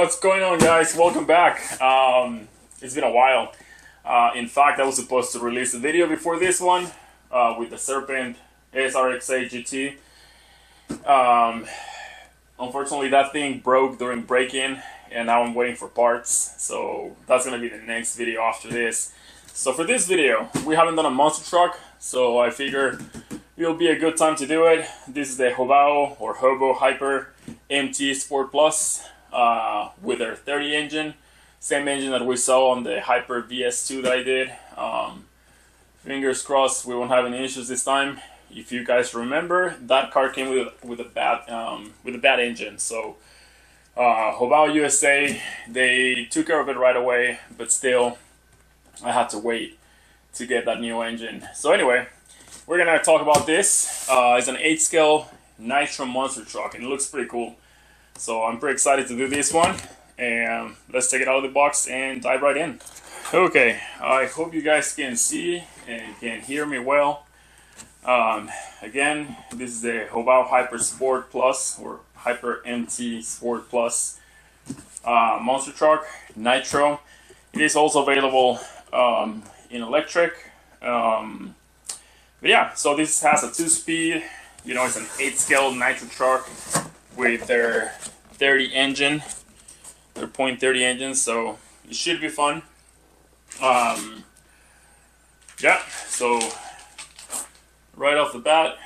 What's going on, guys? Welcome back. It's been a while. In fact, I was supposed to release a video before this one with the Serpent SRX-8 GT. Unfortunately, that thing broke during break-in, and now I'm waiting for parts. So that's gonna be the next video after this. So for this video, we haven't done a monster truck, so I figure it'll be a good time to do it. This is the Hobao Hyper MT Sport Plus with their 30 engine, same engine that we saw on the Hyper VS2 that I did. Fingers crossed we won't have any issues this time. If you guys remember, that car came with a bad engine. So Hobao USA, they took care of it right away, but still I had to wait to get that new engine. So anyway, we're gonna talk about this. It's an 8 scale Nitro Monster Truck, and it looks pretty cool. So I'm pretty excited to do this one, and let's take it out of the box and dive right in. Okay, I hope you guys can see and can hear me well. Again, this is the Hobao Hyper Sport Plus, or Hyper MT Sport Plus monster truck, Nitro. It is also available in electric. But yeah, so this has a 2-speed, you know, it's an 8 scale Nitro truck with their 30 engine, their .30 engine, so it should be fun. Yeah, so right off the bat,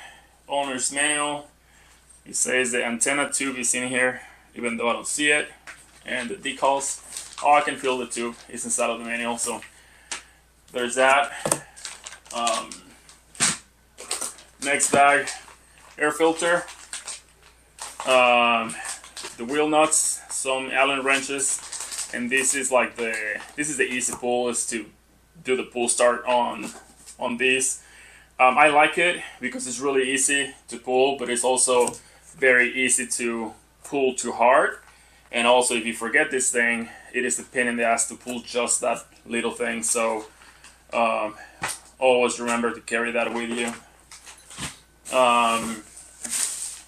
owner's manual. It says the antenna tube is in here, even though I don't see it, and the decals. Oh, I can feel the tube. It's inside of the manual, so there's that. Next bag, air filter, the wheel nuts, some Allen wrenches, and this is the easy pull, is to do the pull start on these. I like it because it's really easy to pull, but it's also very easy to pull too hard. And also, if you forget this thing, it is a pain in the ass to pull just that little thing. So always remember to carry that with you.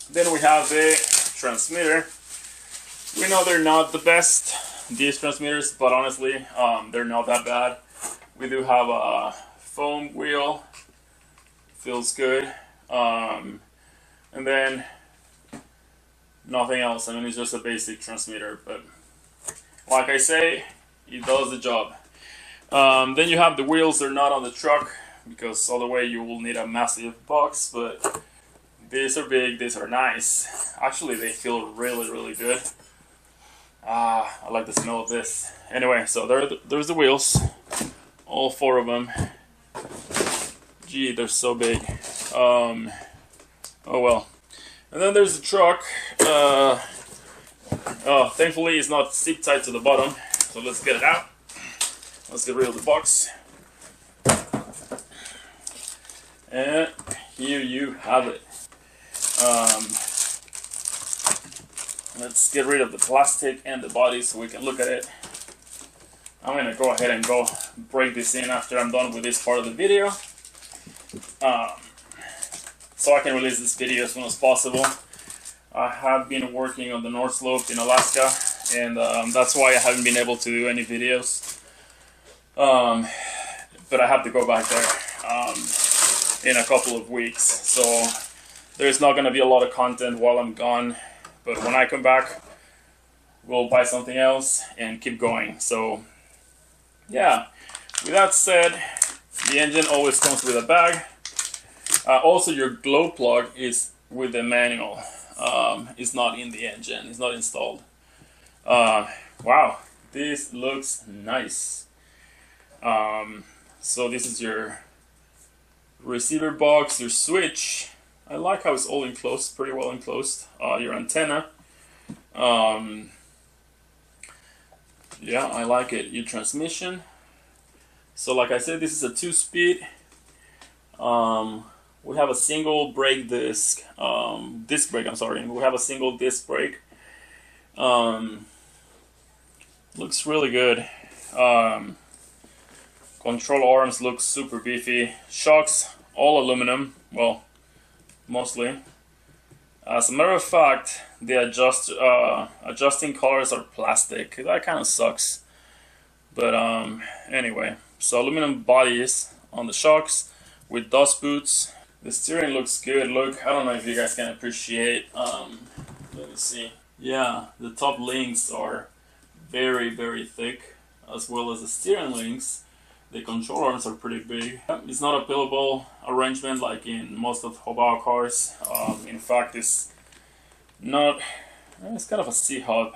Then we have the transmitter. We know they're not the best, these transmitters, but honestly, they're not that bad. We do have a foam wheel, feels good, and then nothing else. I mean, it's just a basic transmitter, but like I say, it does the job. Then you have the wheels. They're not on the truck because otherwise you will need a massive box, but these are big, these are nice. Actually, they feel really good. I like the smell of this. Anyway, so there's the wheels, all 4 of them. Gee, they're so big. Oh well. And then there's the truck. Thankfully it's not zip tied to the bottom, so let's get it out. Let's get rid of the box. And here you have it. Let's get rid of the plastic and the body so we can look at it. I'm gonna go ahead and break this in after I'm done with this part of the video, so I can release this video as soon as possible. I have been working on the North Slope in Alaska, and that's why I haven't been able to do any videos. But I have to go back there in a couple of weeks, so there's not going to be a lot of content while I'm gone. But when I come back, we'll buy something else and keep going. So yeah, with that said, the engine always comes with a bag. Also, your glow plug is with the manual. It's not in the engine. It's not installed. Wow, this looks nice. So this is your receiver box, your switch. I like how it's all enclosed, pretty well enclosed. Your antenna. Yeah, I like it. Your transmission. So like I said, this is a 2-speed. We have a single brake disc, disc brake, I'm sorry. We have a single disc brake. Looks really good. Control arms look super beefy. Shocks, all aluminum, well, mostly. As a matter of fact, the adjusting colors are plastic. That kind of sucks. But anyway, so aluminum bodies on the shocks with dust boots. The steering looks good. Look, I don't know if you guys can appreciate. Let me see. Yeah, the top links are very, very thick, as well as the steering links. The control arms are pretty big. It's not a pillable arrangement like in most of Hobao cars. In fact, it's not. It's kind of a C-hub,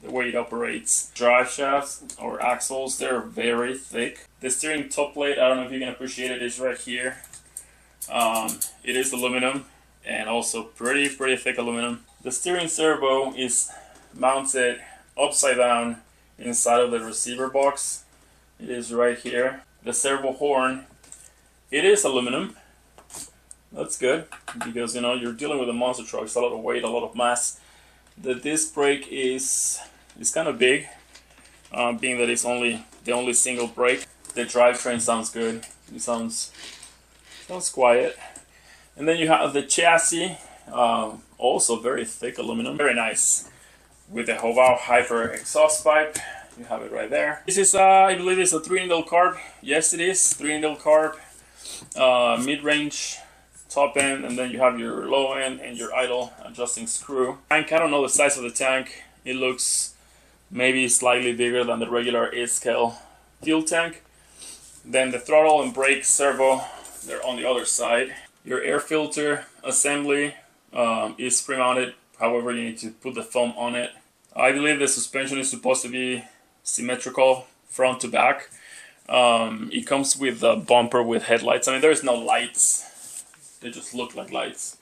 the way it operates. Drive shafts or axles, they're very thick. The steering top plate, I don't know if you can appreciate it, is right here. It is aluminum and also pretty thick aluminum. The steering servo is mounted upside down inside of the receiver box. It is right here. The servo horn, it is aluminum. That's good because, you know, you're dealing with a monster truck. It's a lot of weight, a lot of mass. The disc brake is kind of big, being that it's the only single brake. The drivetrain sounds good. It sounds quiet. And then you have the chassis, also very thick aluminum, very nice, with the Hobao Hyper exhaust pipe. You have it right there. This is, I believe it's a 3-needle carb. Yes, it is 3-needle carb. Mid-range, top end, and then you have your low end and your idle adjusting screw. Tank, I don't know the size of the tank. It looks maybe slightly bigger than the regular 8-scale fuel tank. Then the throttle and brake servo, they're on the other side. Your air filter assembly is pre-mounted. However, you need to put the foam on it. I believe the suspension is supposed to be symmetrical front to back. It comes with a bumper with headlights. I mean, there's no lights. They just look like lights.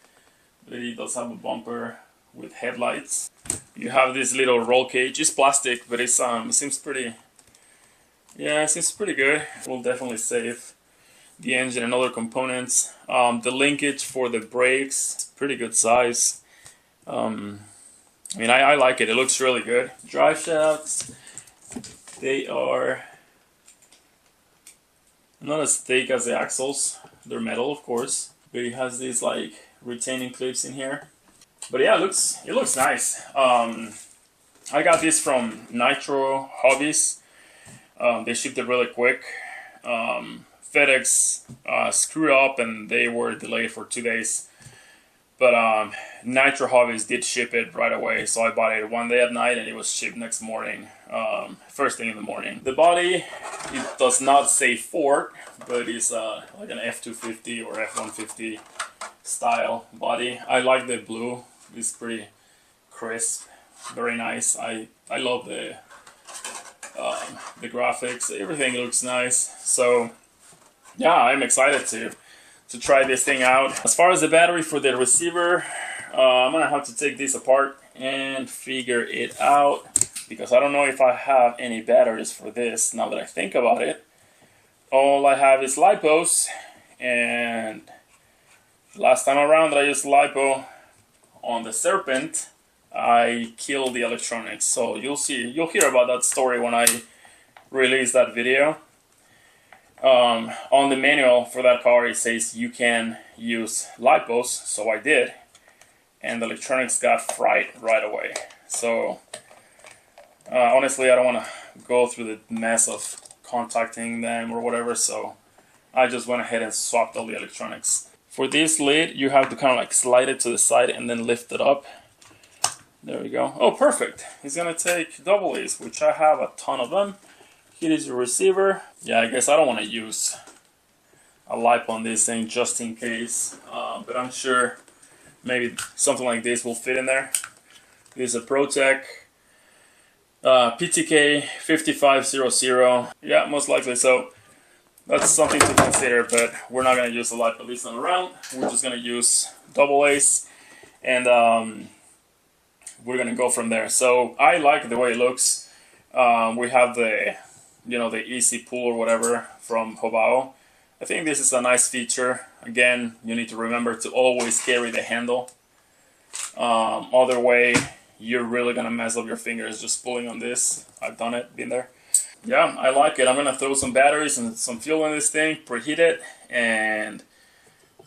But it does have a bumper with headlights. You have this little roll cage. It's plastic, but it seems pretty. Yeah, it seems pretty good. It will definitely save the engine and other components. The linkage for the brakes, pretty good size. I mean, I like it. It looks really good. Drive shafts, they are not as thick as the axles. They're metal, of course, but it has these like retaining clips in here. But yeah, it looks nice. I got this from Nitro Hobbies. They shipped it really quick. FedEx screwed up and they were delayed for 2 days. But Nitro Hobbies did ship it right away, so I bought it one day at night and it was shipped next morning, first thing in the morning. The body, it does not say Ford, but it's like an F250 or F150 style body. I like the blue. It's pretty crisp, very nice. I love the graphics. Everything looks nice. So yeah, I'm excited to try this thing out. As far as the battery for the receiver, I'm gonna have to take this apart and figure it out because I don't know if I have any batteries for this now that I think about it. All I have is LiPos, and last time around that I used LiPo on the Serpent, I killed the electronics. So you'll hear about that story when I release that video. On the manual for that car, it says you can use LiPos, so I did, and the electronics got fried right away. So honestly, I don't want to go through the mess of contacting them or whatever, so I just went ahead and swapped all the electronics. For this lid, you have to kind of like slide it to the side and then lift it up. There we go. Oh, perfect. It's gonna take double A's, which I have a ton of them. Here is your receiver. Yeah, I guess I don't want to use a LiPo on this thing just in case, but I'm sure maybe something like this will fit in there. This is a ProTech PTK 5500. Yeah, most likely. So that's something to consider, but we're not going to use the LiPo this time around. We're just going to use double A's, and we're going to go from there. So I like the way it looks. We have the the easy pull or whatever from Hobao. I think this is a nice feature. Again, you need to remember to always carry the handle. Other way, you're really gonna mess up your fingers just pulling on this. I've done it, been there. Yeah, I like it. I'm gonna throw some batteries and some fuel in this thing, preheat it, and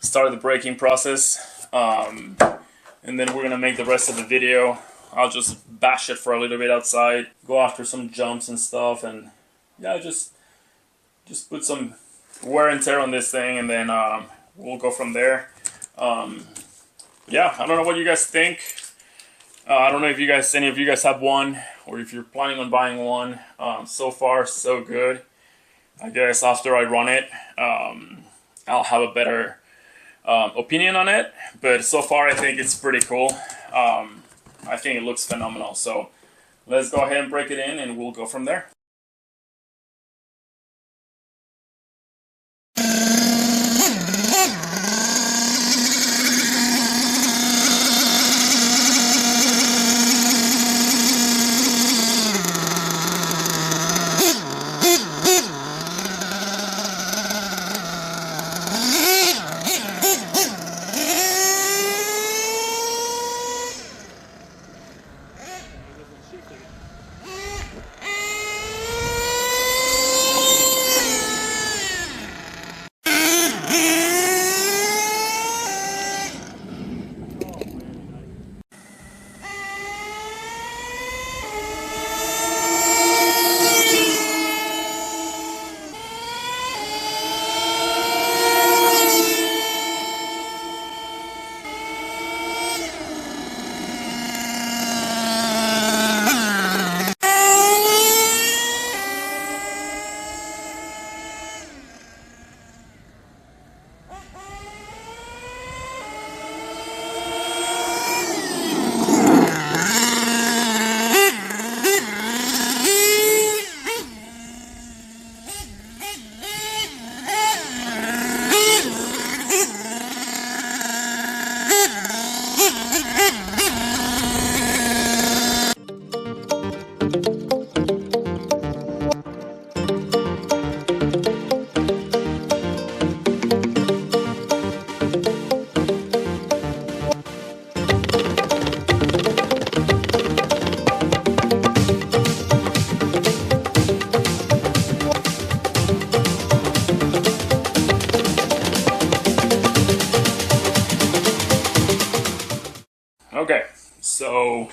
start the braking process. And and then we're gonna make the rest of the video. I'll just bash it for a little bit outside, go after some jumps and stuff, and yeah, just put some wear and tear on this thing, and then we'll go from there. Yeah, I don't know what you guys think. I don't know if any of you guys have one, or if you're planning on buying one. So far, so good. I guess after I run it, I'll have a better opinion on it. But so far, I think it's pretty cool. I think it looks phenomenal. So let's go ahead and break it in, and we'll go from there. Okay, so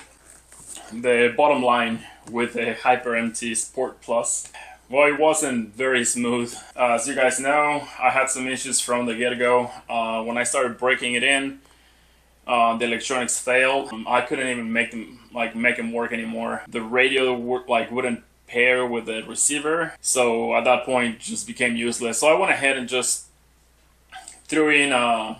the bottom line with the Hyper MT Sport Plus, well, it wasn't very smooth. As you guys know, I had some issues from the get-go. When I started breaking it in, the electronics failed. I couldn't even make them work anymore. The radio wouldn't pair with the receiver, so at that point, it just became useless. So I went ahead and just threw in a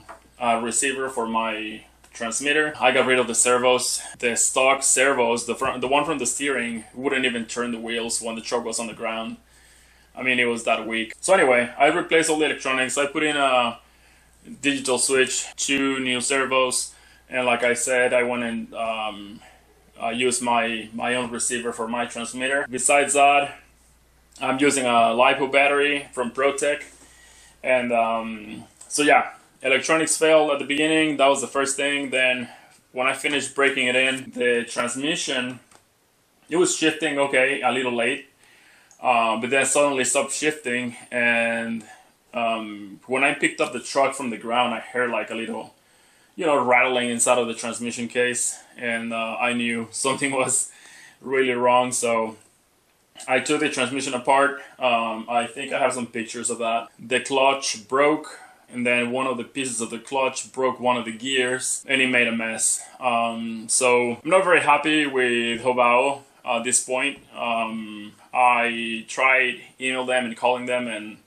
receiver for my transmitter. I got rid of the servos. The stock servos, the one from the steering, wouldn't even turn the wheels when the truck was on the ground. I mean, it was that weak. So anyway, I replaced all the electronics. I put in a digital switch, 2 new servos, and like I said, I went and used my own receiver for my transmitter. Besides that, I'm using a LiPo battery from ProTech, and so yeah. Electronics failed at the beginning, that was the first thing. Then when I finished breaking it in, the transmission, it was shifting okay, a little late, but then suddenly stopped shifting, and when I picked up the truck from the ground, I heard like a little, rattling inside of the transmission case, and I knew something was really wrong, so I took the transmission apart. I think I have some pictures of that. The clutch broke, and then one of the pieces of the clutch broke one of the gears, and it made a mess. So I'm not very happy with Hobao at this point. I tried emailing them and calling them, and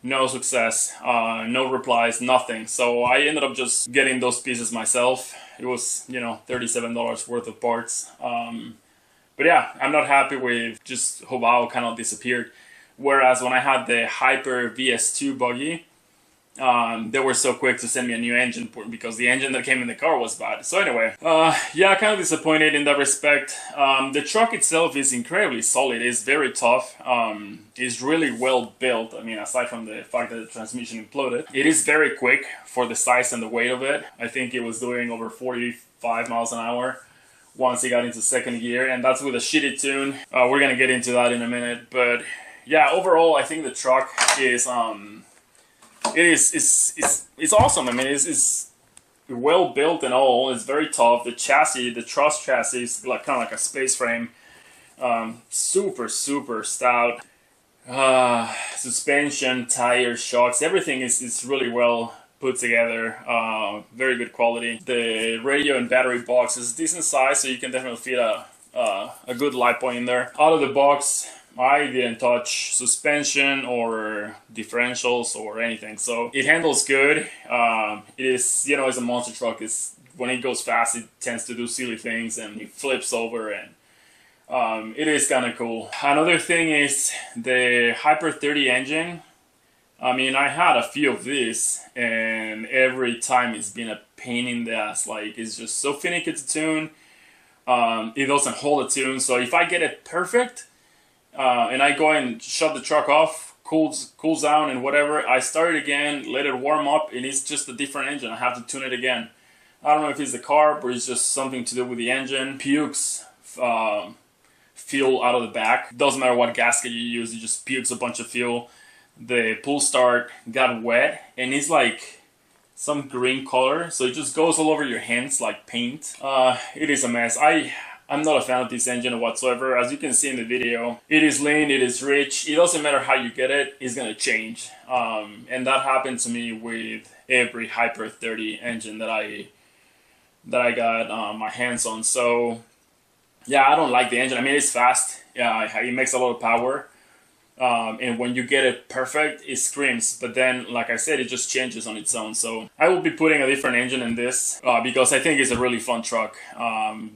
no success, no replies, nothing. So I ended up just getting those pieces myself. It was, $37 worth of parts. But yeah, I'm not happy with just Hobao kind of disappeared. Whereas when I had the Hyper VS2 buggy, they were so quick to send me a new engine because the engine that came in the car was bad. So anyway, yeah, kind of disappointed in that respect. The truck itself is incredibly solid. It's very tough. It's really well built. I mean, aside from the fact that the transmission imploded, it is very quick for the size and the weight of it. I think it was doing over 45 miles an hour once it got into second gear, and that's with a shitty tune. We're gonna get into that in a minute, but yeah, overall, I think the truck is it's awesome. I mean, well built and all. It's very tough. The chassis, the truss chassis, is like kind of like a space frame. Super stout. Suspension, tires, shocks, everything is really well put together. Very good quality. The radio and battery box is decent size, so you can definitely fit a good LiPo in there. Out of the box, I didn't touch suspension or differentials or anything, so it handles good. It is, you know, it's a monster truck. When it goes fast, it tends to do silly things and it flips over, and it is kind of cool. Another thing is the Hyper 30 engine. I mean, I had a few of these, and every time it's been a pain in the ass. Like, it's just so finicky to tune. It doesn't hold a tune, so if I get it perfect, and I go and shut the truck off, cools down and whatever, I start it again, let it warm up, and it's just a different engine. I have to tune it again. I don't know if it's the carb or it's just something to do with the engine. Pukes fuel out of the back. Doesn't matter what gasket you use, it just pukes a bunch of fuel. The pull start got wet, and it's like some green color, so it just goes all over your hands like paint. It is a mess. I'm not a fan of this engine whatsoever. As you can see in the video, it is lean, it is rich. It doesn't matter how you get it, it's gonna change. And that happened to me with every Hyper 30 engine that I got my hands on. So yeah, I don't like the engine. I mean, it's fast. Yeah, it makes a lot of power. And when you get it perfect, it screams. But then, like I said, it just changes on its own. So I will be putting a different engine in this because I think it's a really fun truck.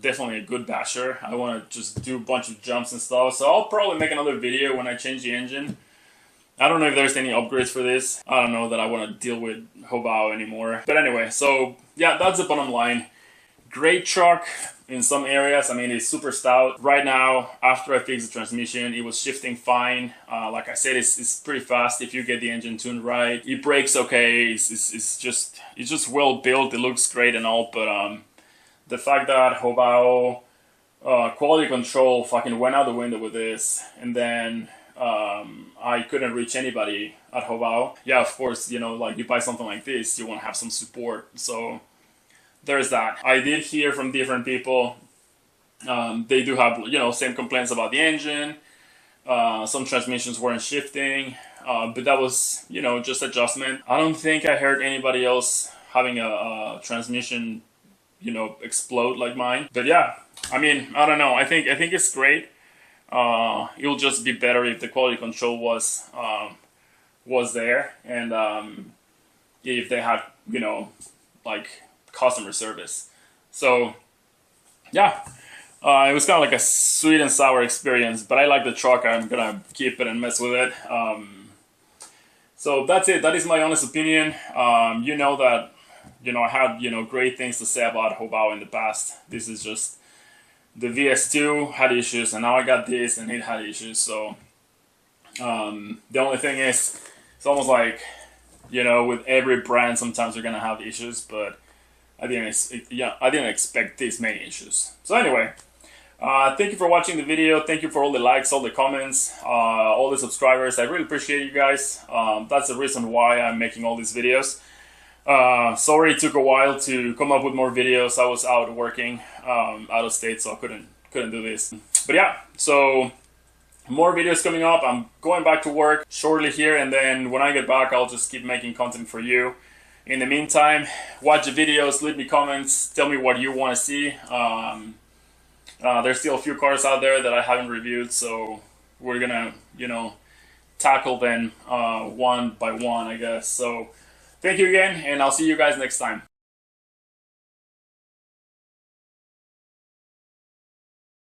Definitely a good basher. I want to just do a bunch of jumps and stuff. So I'll probably make another video when I change the engine. I don't know if there's any upgrades for this. I don't know that I want to deal with Hobao anymore. But anyway, so yeah, that's the bottom line. Great truck in some areas. I mean, it's super stout. Right now, after I fixed the transmission, it was shifting fine. Like I said, it's pretty fast if you get the engine tuned right. It brakes okay. It's just well built. It looks great and all, but the fact that Hobao quality control fucking went out the window with this, and then I couldn't reach anybody at Hobao. Yeah, of course, you know, like you buy something like this, you want to have some support. So there's that. I did hear from different people. They do have, you know, same complaints about the engine. Some transmissions weren't shifting, but that was, you know, just adjustment. I don't think I heard anybody else having a transmission, you know, explode like mine. But yeah, I mean, I don't know. I think it's great. It'll just be better if the quality control was there, and if they had, you know, like customer service. So yeah, it was kind of like a sweet and sour experience, but I like the truck. I'm gonna keep it and mess with it. So that's it. That is my honest opinion. You know that, you know, I had, you know, great things to say about Hobao in the past. This is just the VS2 had issues, and now I got this and it had issues. So the only thing is, it's almost like, you know, with every brand sometimes you're gonna have issues, but I didn't expect this many issues. So anyway, thank you for watching the video. Thank you for all the likes, all the comments, all the subscribers. I really appreciate you guys. That's the reason why I'm making all these videos. Sorry it took a while to come up with more videos. I was out working out of state, so I couldn't do this. But yeah, so more videos coming up. I'm going back to work shortly here, and then when I get back, I'll just keep making content for you. In the meantime, watch the videos, leave me comments, tell me what you want to see. There's still a few cars out there that I haven't reviewed, so we're gonna, you know, tackle them one by one, I guess. So thank you again, and I'll see you guys next time.